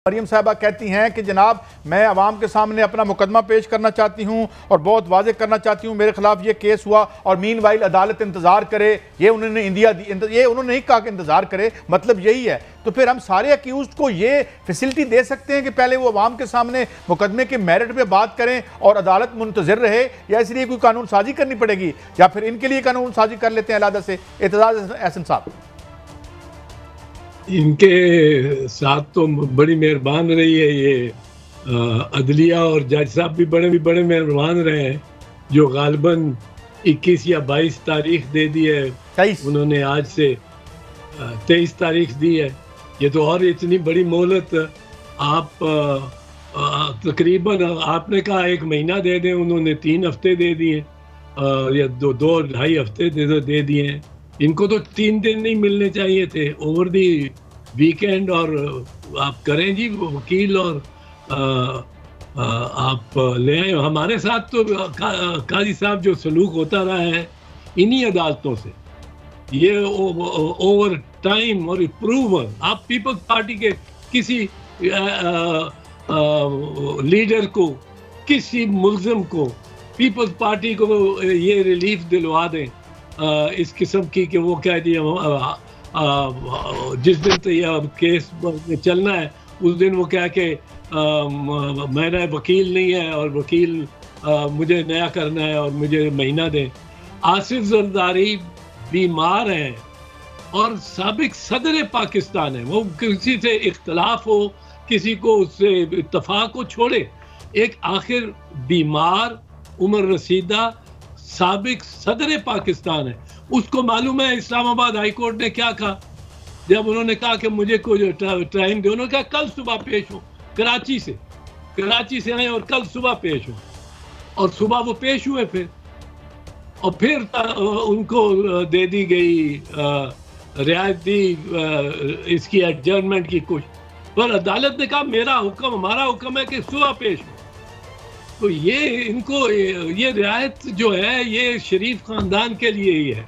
مریم صاحبہ کہتی ہیں کہ جناب میں عوام کے سامنے اپنا مقدمہ پیش کرنا چاہتی ہوں اور بہت واضح کرنا چاہتی ہوں میرے خلاف یہ کیس ہوا اور مین وائل عدالت انتظار کرے. یہ انہوں نے نہیں کہا کہ انتظار کرے, مطلب یہی ہے. تو پھر ہم سارے اکیوزڈ کو یہ فیسلٹی دے سکتے ہیں کہ پہلے وہ عوام کے سامنے مقدمے کے میرٹ پہ بات کریں اور عدالت منتظر رہے, یا اس لیے کوئی قانون سازی کرنی پڑے گی, یا پھر ان کے لیے قانون سازی کر لیتے ہیں علیحدہ سے؟ اعتزاز احسن صاحب, ان کے ساتھ تو بڑی مہربان رہی ہے یہ عدلیہ, اور جج صاحب بھی بڑے مہربان رہے ہیں جو غالباً 21 یا 22 تاریخ دے دی ہے. انہوں نے آج سے 23 تاریخ دی ہے. یہ تو اور اتنی بڑی مہلت آپ تقریباً آپ نے کہا 1 مہینہ دے دیں, انہوں نے 3 ہفتے دے دیے یا 2-2.5 ہفتے دے دیے ہیں. ان کو تو 3 دن نہیں ملنے چاہیے تھے اوور دی ویکینڈ. اور آپ کریں جی وکیل اور آپ لے آئیں. ہمارے ساتھ تو قاضی صاحب جو سلوک ہوتا رہا ہے انہی عدالتوں سے, یہ اوور ٹائم اور اپروول. آپ پیپلز پارٹی کے کسی لیڈر کو, کسی ملزم کو, پیپلز پارٹی کو یہ ریلیف دلوا دیں اس قسم کی کہ وہ کہہ دیا جس دن تو یہ کیس چلنا ہے اس دن وہ کہہ کہ میرا وکیل نہیں ہے اور وکیل مجھے نیا کرنا ہے اور مجھے مہینہ دیں. آصف زرداری بیمار ہیں اور سابق صدر پاکستان ہے. وہ کسی سے اختلاف ہو, کسی کو اس سے اتفاق کو چھوڑے, ایک آخر بیمار عمر رسیدہ سابق صدر پاکستان ہے. اس کو معلوم ہے اسلام آباد ہائی کورٹ نے کیا کہا جب انہوں نے کہا کہ مجھے کوئی ٹائم دے. انہوں نے کہا کل صبح پیش ہو, کراچی سے آئے اور کل صبح پیش ہو, اور صبح وہ پیش ہوئے پھر, اور پھر ان کو دے دی گئی رعایت دی اس کی ایڈجرنمنٹ کی کچھ, پر عدالت نے کہا ہمارا حکم ہے کہ صبح پیش ہو. تو یہ ان کو یہ رعایت جو ہے یہ شریف خاندان کے لیے ہی ہے.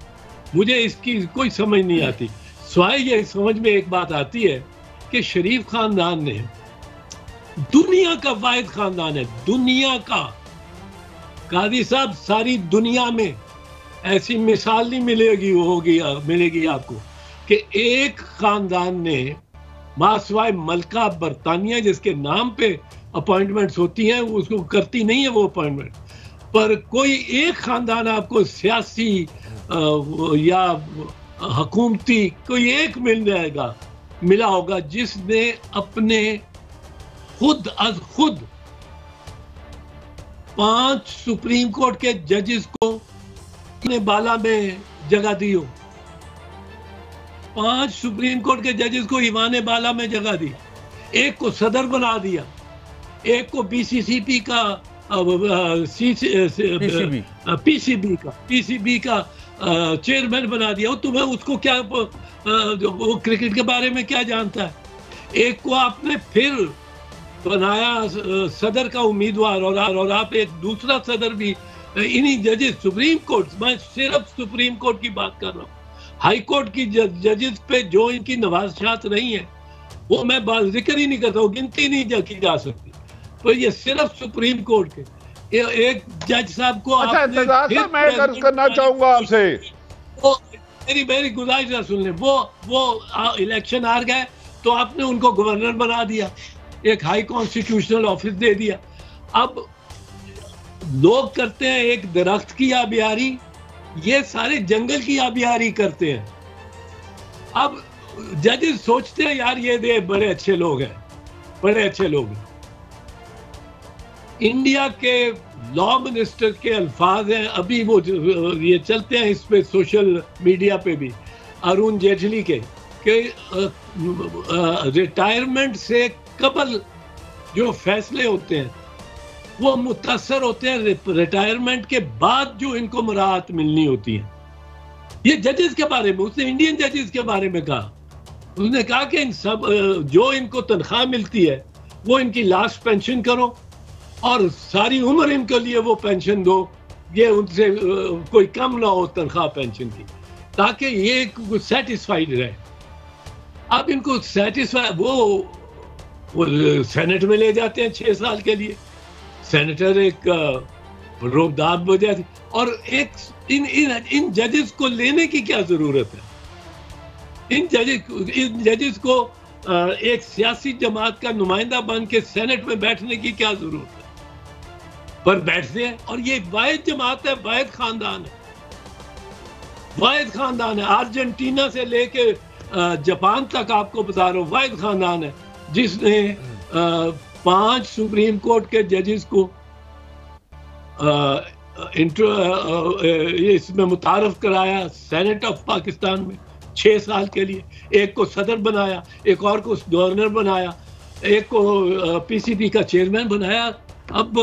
مجھے اس کی کوئی سمجھ نہیں آتی, سوائے یہ سمجھ میں ایک بات آتی ہے کہ شریف خاندان نے دنیا کا واحد خاندان ہے, دنیا کا. قاضی صاحب ساری دنیا میں ایسی مثال نہیں ملے گی آپ کو کہ ایک خاندان نے ماسوائے ملکہ برطانیہ جس کے نام پہ اپوائنٹمنٹس ہوتی ہیں اس کو کرتی نہیں ہے وہ اپوائنٹمنٹ, پر کوئی ایک خاندان آپ کو سیاسی یا حکومتی کوئی ایک ملا ہوگا جس نے اپنے خود 5 سپریم کورٹ کے ججز کو اپنے بالا میں جگہ دی ہو. 5 سپریم کورٹ کے ججز کو ایوان بالا میں جگہ دی, ایک کو صدر بنا دیا, ایک کو پی سی بی کا چیئرمین بنا دیا. تمہیں اس کو کیا وہ کرکٹ کے بارے میں کیا جانتا ہے. ایک کو آپ نے پھر بنایا صدر کا امیدوار, اور آپ ایک دوسرا صدر بھی انہی ججز سپریم کورٹ, میں صرف سپریم کورٹ کی بات کر رہا ہوں. ہائی کورٹ کی ججز پہ جو ان کی نوازشات رہی ہیں وہ میں ذکر ہی نہیں کرتا ہوں, گنتی نہیں کی جا سکتی. تو یہ صرف سپریم کورٹ کے ایک جج صاحب کو میں عرض کرنا چاہوں گا آپ سے, میری گزارش سن لیں. وہ الیکشن ہار گئے تو آپ نے ان کو گورنر بنا دیا, ایک ہائی کانسٹیٹیوشنل آفس دے دیا. اب لوگ کرتے ہیں ایک درخت کی آبیاری, یہ سارے جنگل کی آبیاری کرتے ہیں. اب ججز سوچتے ہیں یار یہ بڑے اچھے لوگ ہیں. انڈیا کے لا منسٹر کے الفاظ ہیں, ابھی وہ یہ چلتے ہیں اس پہ سوشل میڈیا پہ بھی, ارون جیٹلی کے, کہ ریٹائرمنٹ سے قبل جو فیصلے ہوتے ہیں وہ متاثر ہوتے ہیں ریٹائرمنٹ کے بعد جو ان کو مراحت ملنی ہوتی ہے. یہ ججز کے بارے میں اس نے انڈین ججز کے بارے میں کہا, اس نے کہا کہ ان سب جو ان کو تنخواہ ملتی ہے وہ ان کی لاسٹ پینشن کرو اور ساری عمر ان کے لیے وہ پینشن دو, یہ ان سے کوئی کم نہ ہو تنخواہ پینشن کی, تاکہ یہ سیٹسفائیڈ رہے. اب ان کو سیٹسفائی وہ وہ سینٹ میں لے جاتے ہیں 6 سال کے لیے. سینیٹر ایک روبداد ہو جاتی. اور ایک ان ججز کو لینے کی کیا ضرورت ہے؟ ان ججز کو ایک سیاسی جماعت کا نمائندہ بن کے سینٹ میں بیٹھنے کی کیا ضرورت ہے؟ پر بیٹھتے ہیں. اور یہ واحد جماعت ہے, واحد خاندان ہے, واحد خاندان ہے. ارجنٹینا سے لے کے جاپان تک آپ کو بتا رہا ہوں, واحد خاندان ہے جس نے 5 سپریم کورٹ کے ججز کو اس میں متعارف کرایا سینٹ آف پاکستان میں 6 سال کے لیے. ایک کو صدر بنایا, ایک اور کو گورنر بنایا, ایک کو پی سی بی کا چیئرمین بنایا. اب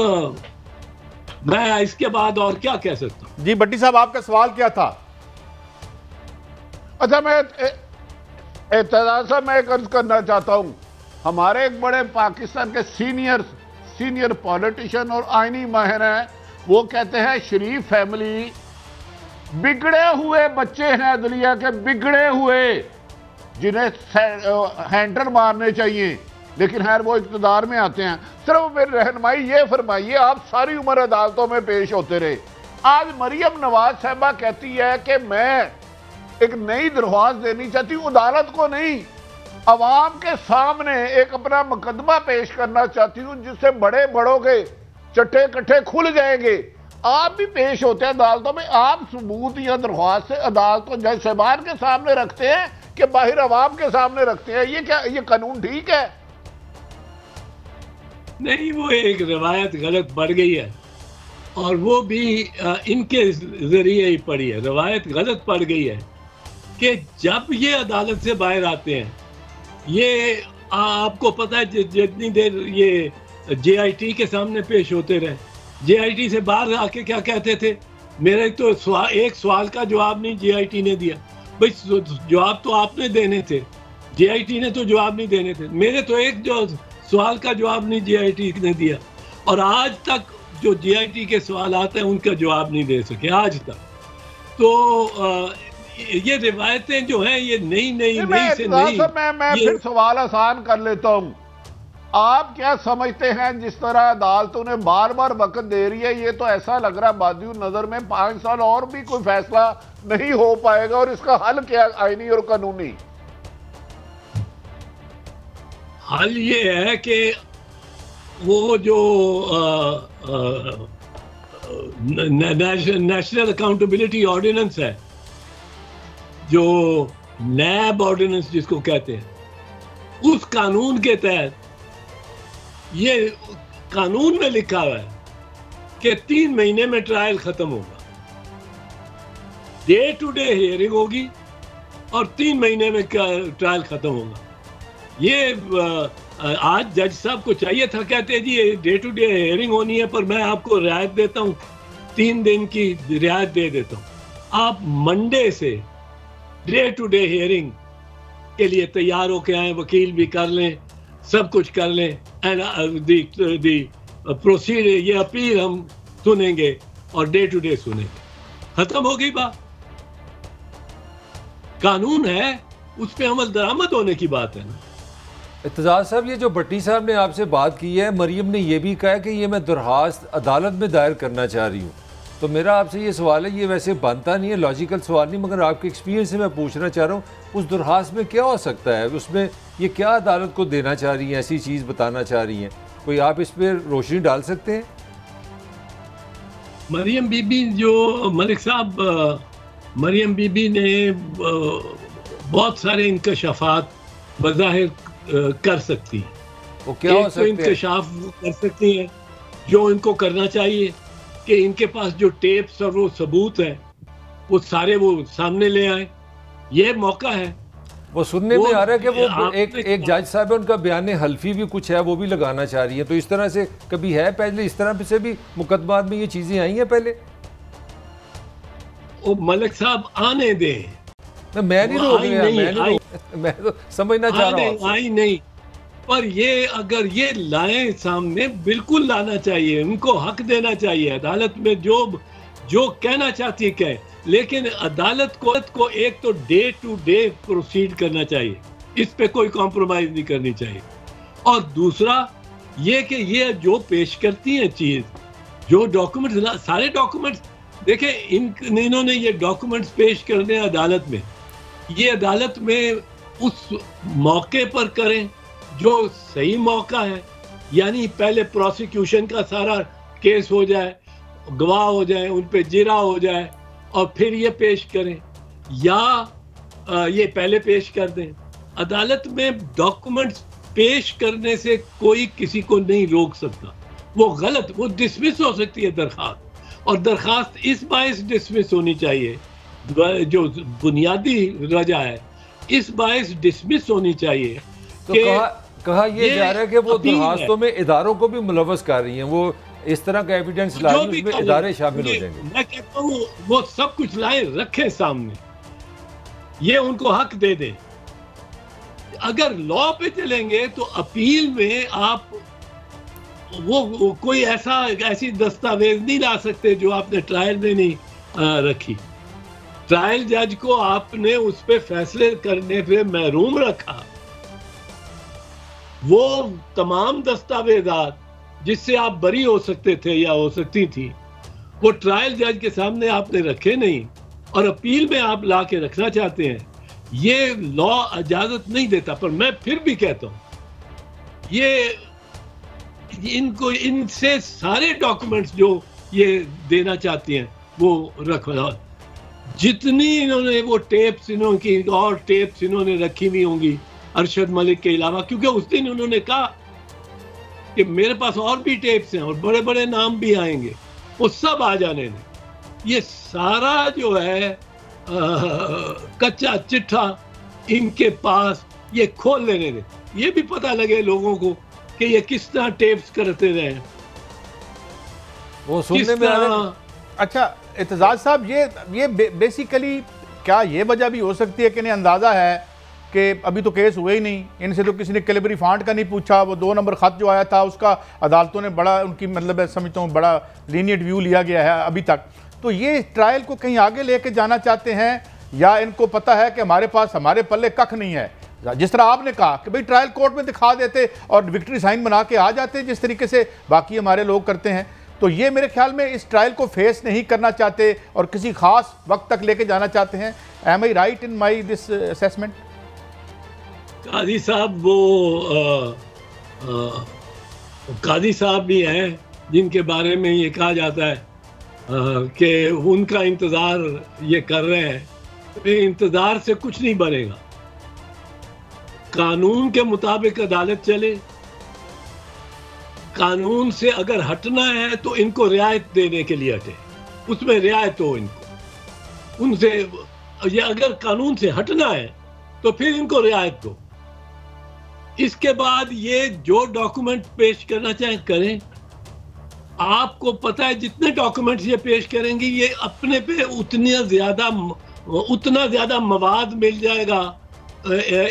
میں اس کے بعد اور کیا کہہ سکتا ہوں؟ جی بٹی صاحب, آپ کا سوال کیا تھا؟ اچھا, میں اعتراض صاحب میں ایک عرض کرنا چاہتا ہوں. ہمارے ایک بڑے پاکستان کے سینئر پولیٹیشن اور آئینی ماہر ہیں, وہ کہتے ہیں شریف فیملی بگڑے ہوئے بچے ہیں, عدلیہ کے بگڑے ہوئے, جنہیں ہینڈر مارنے چاہیے, لیکن خیر وہ اقتدار میں آتے ہیں. صرف میری رہنمائی یہ فرمائیے, آپ ساری عمر عدالتوں میں پیش ہوتے رہے. آج مریم نواز صاحبہ کہتی ہے کہ میں ایک نئی درخواست دینی چاہتی ہوں, عدالت کو نہیں, عوام کے سامنے ایک اپنا مقدمہ پیش کرنا چاہتی ہوں جس سے بڑوں کے چٹے کٹھے کھل جائیں گے. آپ بھی پیش ہوتے ہیں عدالتوں میں, آپ ثبوت یا درخواست سے عدالتوں جج صاحبان کے سامنے رکھتے ہیں کہ باہر عوام کے سامنے رکھتے ہیں. یہ کیا, یہ قانون ٹھیک ہے؟ نہیں, وہ ایک روایت غلط پڑ گئی ہے, اور وہ بھی ان کے ذریعے ہی پڑی ہے. روایت غلط پڑ گئی ہے کہ جب یہ عدالت سے باہر آتے ہیں, یہ آپ کو پتہ ہے جتنی دیر یہ جے آئی ٹی کے سامنے پیش ہوتے رہے, جے آئی ٹی سے باہر آ کے کیا کہتے تھے؟ میرے تو ایک سوال کا جواب نہیں جے آئی ٹی نے دیا. بھئی جواب تو آپ نے دینے تھے, جے آئی ٹی نے تو جواب نہیں دینے تھے. میرے تو ایک سوال کا جواب نہیں جے آئی ٹی نے دیا, اور آج تک جو جے آئی ٹی کے سوالات ہیں ان کا جواب نہیں دے سکے آج تک. تو یہ روایتیں جو ہیں یہ نئی سے نئی. میں پھر سوال آسان کر لیتا ہوں. آپ کیا سمجھتے ہیں جس طرح عدالتوں نے بار بار وقت دے رہی ہے, یہ تو ایسا لگ رہا بادی النظر میں 5 سال اور بھی کوئی فیصلہ نہیں ہو پائے گا, اور اس کا حل کیا آئینی اور قانونی؟ حل یہ ہے کہ وہ جو نیشنل اکاؤنٹیبلٹی آرڈیننس ہے, جو نیب آرڈیننس جس کو کہتے ہیں, اس قانون کے تحت یہ قانون میں لکھا ہوا ہے کہ 3 مہینے میں ٹرائل ختم ہوگا, ڈے ٹو ڈے ہیئرنگ ہوگی اور 3 مہینے میں ٹرائل ختم ہوگا. یہ آج جج صاحب کو چاہیے تھا, کہتے جی ڈے ٹو ڈے ہیئرنگ ہونی ہے, پر میں آپ کو رعایت دیتا ہوں, 3 دن کی رعایت دے دیتا ہوں. آپ منڈے سے ڈے ٹو ڈے ہیئرنگ کے لیے تیار ہو کے آئیں, وکیل بھی کر لیں, سب کچھ کر لیں, دی پروسیڈ یہ اپیل ہم سنیں گے اور ڈے ٹو ڈے سنیں گے. ختم ہو گئی بات. قانون ہے, اس پہ عمل درآمد ہونے کی بات ہے نا. اعتزاز صاحب, یہ جو بٹی صاحب نے آپ سے بات کی ہے, مریم نے یہ بھی کہا کہ یہ میں درخواست عدالت میں دائر کرنا چاہ رہی ہوں. تو میرا آپ سے یہ سوال ہے, یہ ویسے بنتا نہیں ہے, لاجیکل سوال نہیں, مگر آپ کے ایکسپیرینس سے میں پوچھنا چاہ رہا ہوں, اس درخواست میں کیا ہو سکتا ہے؟ اس میں یہ کیا عدالت کو دینا چاہ رہی ہیں, ایسی چیز بتانا چاہ رہی ہیں؟ کوئی آپ اس پہ روشنی ڈال سکتے ہیں؟ مریم بی بی جو ملک صاحب, مریم بی بی نے بہت سارے انکشافات بظاہر کر سکتی. وہ کیا ہو سکتے ہیں؟ انکشاف کر سکتی ہیں جو ان کو کرنا چاہیے کہ ان کے پاس جو ٹیپس اور وہ ثبوت ہیں وہ سارے وہ سامنے لے آئیں. یہ موقع ہے. وہ سننے میں آ رہا ہے کہ وہ ایک جج صاحب ان کا بیان حلفی بھی کچھ ہے, وہ بھی لگانا چاہ رہی ہیں. تو اس طرح سے کبھی ہے پہلے, اس طرح سے بھی مقدمات میں یہ چیزیں آئی ہیں پہلے؟ وہ ملک صاحب آنے دیں, میں نہیں روک رہا, میں تو سمجھنا چاہ رہا ہوں. آئی نہیں, پر یہ اگر یہ لائیں سامنے, بالکل لانا چاہیے, ان کو حق دینا چاہیے. عدالت میں جو کہنا چاہتی ہے کہے, لیکن عدالت کو ایک تو ڈے ٹو ڈے پروسیڈ کرنا چاہیے, اس پہ کوئی کمپرومائز نہیں کرنی چاہیے. اور دوسرا یہ کہ یہ جو پیش کرتی ہیں چیز، جو ڈاکومنٹس، سارے ڈاکومنٹس دیکھیں، انہوں نے یہ ڈاکومنٹس پیش کرنے عدالت میں، یہ عدالت میں اس موقع پر کریں جو صحیح موقع ہے، یعنی پہلے پروسیکیوشن کا سارا کیس ہو جائے، گواہ ہو جائیں، ان پہ جرا ہو جائے، اور پھر یہ پیش کریں، یا یہ پہلے پیش کر دیں۔ عدالت میں ڈاکومنٹس پیش کرنے سے کوئی کسی کو نہیں روک سکتا، وہ غلط، وہ ڈسمس ہو سکتی ہے درخواست، اور درخواست اس باعث ڈسمس ہونی چاہیے، جو بنیادی وجہ ہے اس باعث ڈسمس ہونی چاہیے۔ تو کہا یہ جا رہا ہے کہ وہ درخواستوں میں اداروں کو بھی ملوث کر رہی ہیں، وہ اس طرح کا ایویڈنس لائیں، اس میں ادارے شامل ہو جائیں گے۔ میں کہتا ہوں وہ سب کچھ لائیں، رکھیں سامنے، یہ ان کو حق دے دیں۔ اگر لا پہ چلیں گے تو اپیل میں آپ وہ کوئی ایسی دستاویز نہیں لا سکتے جو آپ نے ٹرائل میں نہیں رکھی۔ ٹرائل جج کو آپ نے اس پہ فیصلے کرنے پہ محروم رکھا۔ وہ تمام دستاویزات جس سے آپ بری ہو سکتے تھے یا ہو سکتی تھی، وہ ٹرائل جج کے سامنے آپ نے رکھے نہیں، اور اپیل میں آپ لا کے رکھنا چاہتے ہیں۔ یہ لا اجازت نہیں دیتا، پر میں پھر بھی کہتا ہوں ان سے سارے ڈاکومنٹس جو یہ دینا چاہتی ہیں وہ رکھو۔ جتنی انہوں نے وہ ٹیپس انہوں کی اور ٹیپس انہوں نے رکھی ہوئی ہوں گی ارشد ملک کے علاوہ، کیونکہ اس دن انہوں نے کہا کہ میرے پاس اور بھی ٹیپس ہیں اور بڑے بڑے نام بھی آئیں گے، وہ سب آ جانے دیں۔ یہ سارا جو ہے کچا چٹھا ان کے پاس، یہ کھول لینے دیں، یہ بھی پتہ لگے لوگوں کو کہ یہ کس طرح ٹیپس کرتے رہے ہیں، وہ سننے میں اچھا اعتزاز صاحب، یہ بیسیکلی کیا یہ وجہ بھی ہو سکتی ہے کہ انہیں اندازہ ہے کہ ابھی تو کیس ہوئے ہی نہیں، ان سے تو کسی نے کیلیبری فانٹ کا نہیں پوچھا، وہ 2 نمبر خط جو آیا تھا اس کا عدالتوں نے بڑا، ان کی مطلب سمجھتا ہوں بڑا لینیٹ ویو لیا گیا ہے ابھی تک، تو یہ ٹرائل کو کہیں آگے لے کے جانا چاہتے ہیں، یا ان کو پتہ ہے کہ ہمارے پاس ہمارے پلے ککھ نہیں ہے، جس طرح آپ نے کہا کہ بھئی ٹرائل کورٹ میں دکھا دیتے اور وکٹری سائن بنا کے آ جاتے جس طریقے سے باقی ہمارے لوگ کرتے ہیں، تو یہ میرے خیال میں اس ٹرائل کو فیس نہیں کرنا چاہتے اور کسی خاص وقت تک لے کے جانا چاہتے ہیں۔ Am I right in my this assessment؟ قاضی صاحب وہ قاضی صاحب بھی ہیں جن کے بارے میں یہ کہا جاتا ہے کہ ان کا انتظار یہ کر رہے ہیں، انتظار سے کچھ نہیں بنے گا، قانون کے مطابق عدالت چلے، قانون سے اگر ہٹنا ہے تو ان کو رعایت دینے کے لیے ہٹے، اس میں رعایت ہو ان کو، ان سے یہ اگر قانون سے ہٹنا ہے تو پھر ان کو رعایت دو۔ اس کے بعد یہ جو ڈاکومنٹ پیش کرنا چاہیں کریں، آپ کو پتہ ہے جتنے ڈاکومنٹس یہ پیش کریں گے یہ اپنے پہ اتنا زیادہ مواد مل جائے گا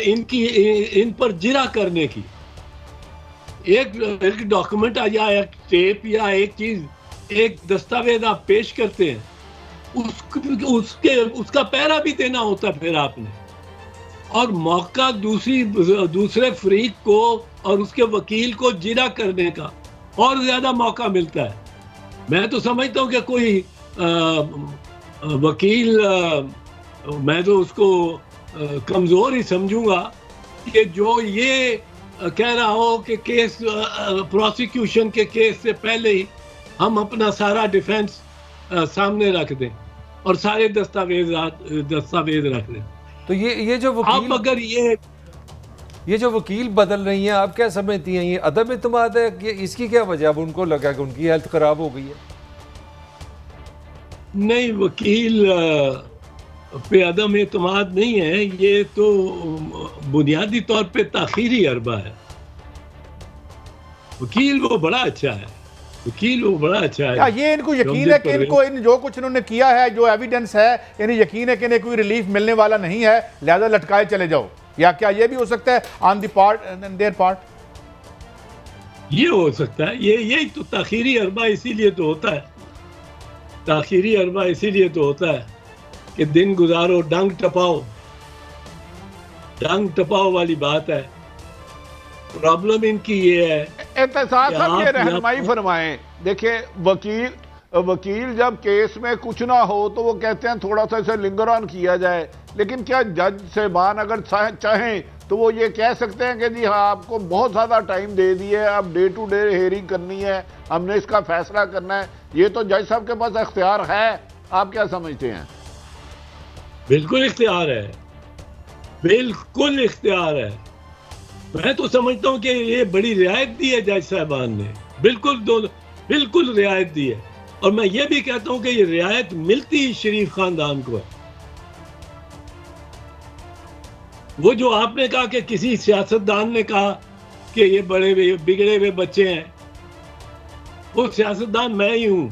ان پر جرا کرنے کی۔ ایک ڈاکومنٹ یا ایک ٹیپ یا ایک چیز، ایک دستاویز آپ پیش کرتے ہیں، اس کا پہرا بھی دینا ہوتا ہے پھر آپ نے، اور موقع دوسرے فریق کو اور اس کے وکیل کو جرا کرنے کا اور زیادہ موقع ملتا ہے۔ میں تو سمجھتا ہوں کہ کوئی وکیل، میں تو اس کو کمزور ہی سمجھوں گا کہ جو یہ کہہ رہا ہو کہ کیس پروسیکیوشن کے کیس سے پہلے ہی ہم اپنا سارا ڈیفینس سامنے رکھ دیں اور سارے دستاویز رکھ دیں۔ تو یہ جو وکیل، اگر یہ جو وکیل بدل رہی ہیں، آپ کیا سمجھتی ہیں یہ عدم اعتماد ہے کہ اس کی کیا وجہ؟ اب ان کو لگا کہ ان کی ہیلتھ خراب ہو گئی ہے؟ نہیں، وکیل پہ عدم اعتماد نہیں ہے، یہ تو بنیادی طور پہ تاخیری حربہ ہے۔ وکیل وہ بڑا اچھا ہے، وکیل وہ بڑا اچھا ہے۔ یہ ان کو یقین ہے کہ ان کو جو کچھ انہوں نے کیا ہے، جو ایویڈنس ہے، انہیں یقین ہے کہ انہیں کوئی ریلیف ملنے والا نہیں ہے، لہذا لٹکائے چلے جاؤ، یا کیا یہ بھی ہو سکتا ہے آن دی پارٹ دیئر پارٹ؟ یہ ہو سکتا ہے، یہی تو تاخیری حربہ اسی لیے تو ہوتا ہے، تاخیری حربہ اسی لیے تو ہوتا ہے کہ دن گزارو ڈنگ ٹپاؤ والی بات ہے پرابلم ان کی یہ ہے. اعتزاز صاحب یہ رہنمائی فرمائیں. دیکھیں وکیل جب کیس میں کچھ نہ ہو تو وہ کہتے ہیں تھوڑا سا اسے لنگر آن کیا جائے، لیکن کیا جج صاحبان اگر چاہیں تو وہ یہ کہہ سکتے ہیں کہ جی ہاں آپ کو بہت زیادہ ٹائم دے دیے، اب ڈے ٹو ڈے ہیئرنگ کرنی ہے، ہم نے اس کا فیصلہ کرنا ہے؟ یہ تو جج صاحب کے پاس اختیار ہے. آپ کیا سمجھتے ہیں؟ بالکل اختیار ہے، بالکل اختیار ہے. میں تو سمجھتا ہوں کہ یہ بڑی رعایت دی ہے جج صاحبان نے، بالکل رعایت دی ہے. اور میں یہ بھی کہتا ہوں کہ یہ رعایت ملتی شریف خاندان کو ہے. وہ جو آپ نے کہا کہ کسی سیاستدان نے کہا کہ یہ بڑے بگڑے ہوئے بچے ہیں، وہ سیاستدان میں ہی ہوں.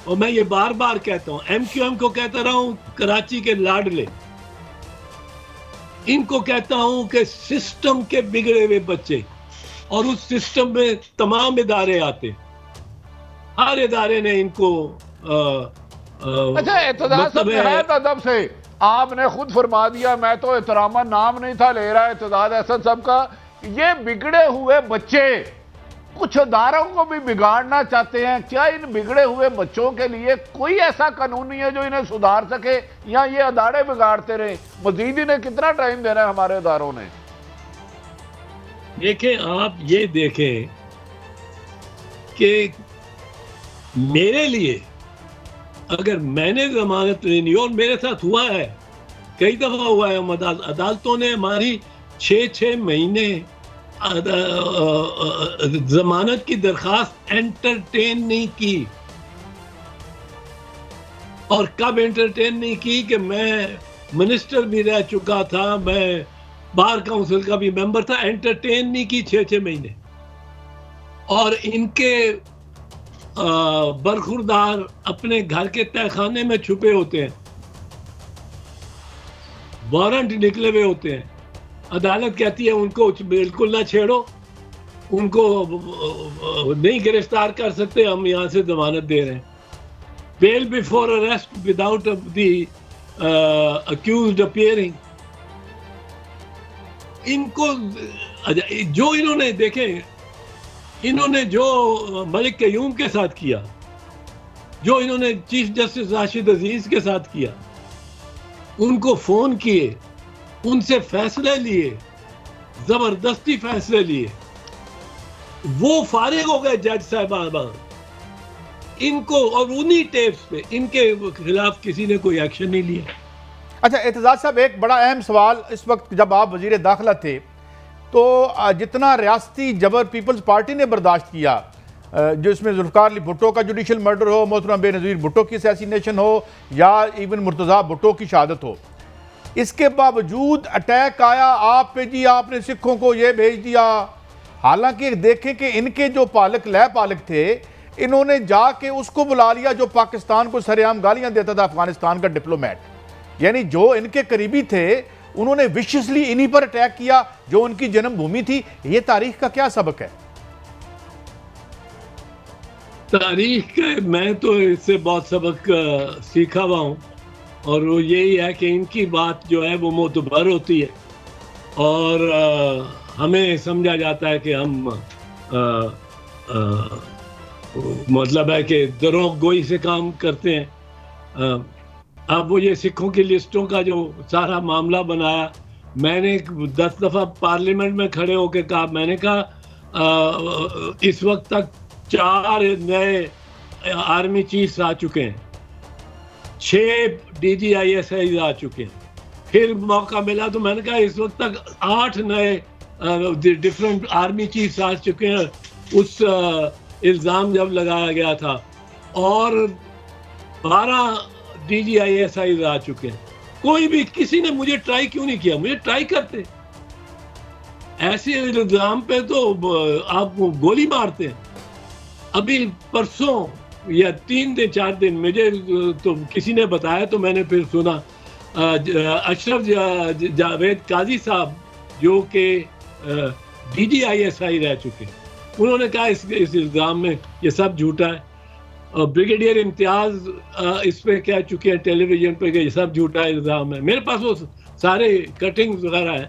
اور میں یہ بار بار کہتا ہوں، ایم کیو ایم کو کہتا رہا ہوں کراچی کے لاڈلے، ان کو کہتا ہوں کہ سسٹم کے بگڑے ہوئے بچے. اور اس سسٹم میں تمام ادارے آتے، ہر ادارے نے ان کو اچھا اعتزاز صاحب نہایت ادب سے آپ نے خود فرما دیا، میں تو احتراماً نام نہیں تھا لے رہا اعتزاز احسن صاحب کا، یہ بگڑے ہوئے بچے کچھ اداروں کو بھی بگاڑنا چاہتے ہیں. کیا ان بگڑے ہوئے بچوں کے لیے کوئی ایسا قانون نہیں ہے جو انہیں سدھار سکے، یا یہ ادارے بگاڑتے رہے؟ مزید انہیں کتنا ٹائم دینا ہے ہمارے اداروں نے؟ دیکھیں، آپ یہ دیکھیں کہ میرے لیے اگر میں نے ضمانت لینی، اور میرے ساتھ ہوا ہے، کئی دفعہ ہوا ہے، عدالتوں نے ہماری 6 مہینے ضمانت کی درخواست انٹرٹین نہیں کی. اور کب انٹرٹین نہیں کی کہ میں منسٹر بھی رہ چکا تھا، میں بار کاؤنسل کا بھی ممبر تھا، انٹرٹین نہیں کی 6 مہینے. اور ان کے برخوردار اپنے گھر کے تہہ خانے میں چھپے ہوتے ہیں، وارنٹ نکلے ہوئے ہوتے ہیں. عدالت کہتی ہے ان کو بالکل نہ چھیڑو، ان کو نہیں گرفتار کر سکتے، ہم یہاں سے ضمانت دے رہے ہیں. Bail before arrest without the accused appearing. ان کو جو انہوں نے دیکھیں، انہوں نے جو ملک قیوم کے ساتھ کیا، جو انہوں نے چیف جسٹس راشد عزیز کے ساتھ کیا، ان کو فون کیے، ان سے فیصلے لیے، زبردستی فیصلے لیے، وہ فارغ ہو گئے جج صاحبان. ان کو اور انہی ٹیپس پہ ان کے خلاف کسی نے کوئی ایکشن نہیں لیا. اچھا اعتزاز صاحب، ایک بڑا اہم سوال، اس وقت جب آپ وزیر داخلہ تھے تو جتنا ریاستی جبر پیپلز پارٹی نے برداشت کیا، جو اس میں ذوالفقار علی بھٹو کا جوڈیشل مرڈر ہو، محترم بے نظیر بھٹو کی اسیسینیشن ہو، یا ایون مرتضیٰ بھٹو کی شہادت ہو، اس کے باوجود اٹیک آیا آپ پہ، جی آپ نے سکھوں کو یہ بھیج دیا. حالانکہ دیکھیں کہ ان کے جو لے پالک تھے، انہوں نے جا کے اس کو بلا لیا جو پاکستان کو سر عام گالیاں دیتا تھا، افغانستان کا ڈپلومیٹ. یعنی جو ان کے قریبی تھے انہوں نے وشیسلی انہی پر اٹیک کیا جو ان کی جنم بھومی تھی. یہ تاریخ کا کیا سبق ہے؟ تاریخ کا میں تو اس سے بہت سبق سیکھا ہوا ہوں، اور وہ یہی ہے کہ ان کی بات جو ہے وہ معتبر ہوتی ہے، اور ہمیں سمجھا جاتا ہے کہ ہم مطلب ہے کہ دروغ گوئی سے کام کرتے ہیں. اب وہ یہ سکھوں کی لسٹوں کا جو سارا معاملہ بنایا، میں نے 10 دفعہ پارلیمنٹ میں کھڑے ہو کے کہا، میں نے کہا اس وقت تک 4 نئے آرمی چیفز آ چکے ہیں، 6 DGISIs آ چکے ہیں. پھر موقع ملا تو میں نے کہا اس وقت تک 8 نئے ڈفرنٹ آرمی چیفز آ چکے ہیں اس الزام جب لگایا گیا تھا، اور 12 DGISIs آ چکے ہیں. کوئی بھی کسی نے مجھے ٹرائی کیوں نہیں کیا؟ مجھے ٹرائی کرتے. ایسے الزام پہ تو آپ گولی مارتے ہیں. ابھی پرسوں یا 3 دن 4 دن مجھے تو کسی نے بتایا تو میں نے پھر سنا، اشرف جاوید قاضی صاحب جو کہ DGISI رہ چکے، انہوں نے کہا اس الزام میں یہ سب جھوٹا ہے. بریگیڈیئر امتیاز اس پہ کہہ چکے ہیں ٹیلی ویژن پہ کہ یہ سب جھوٹا الزام ہے. میرے پاس وہ سارے کٹنگز وغیرہ ہیں.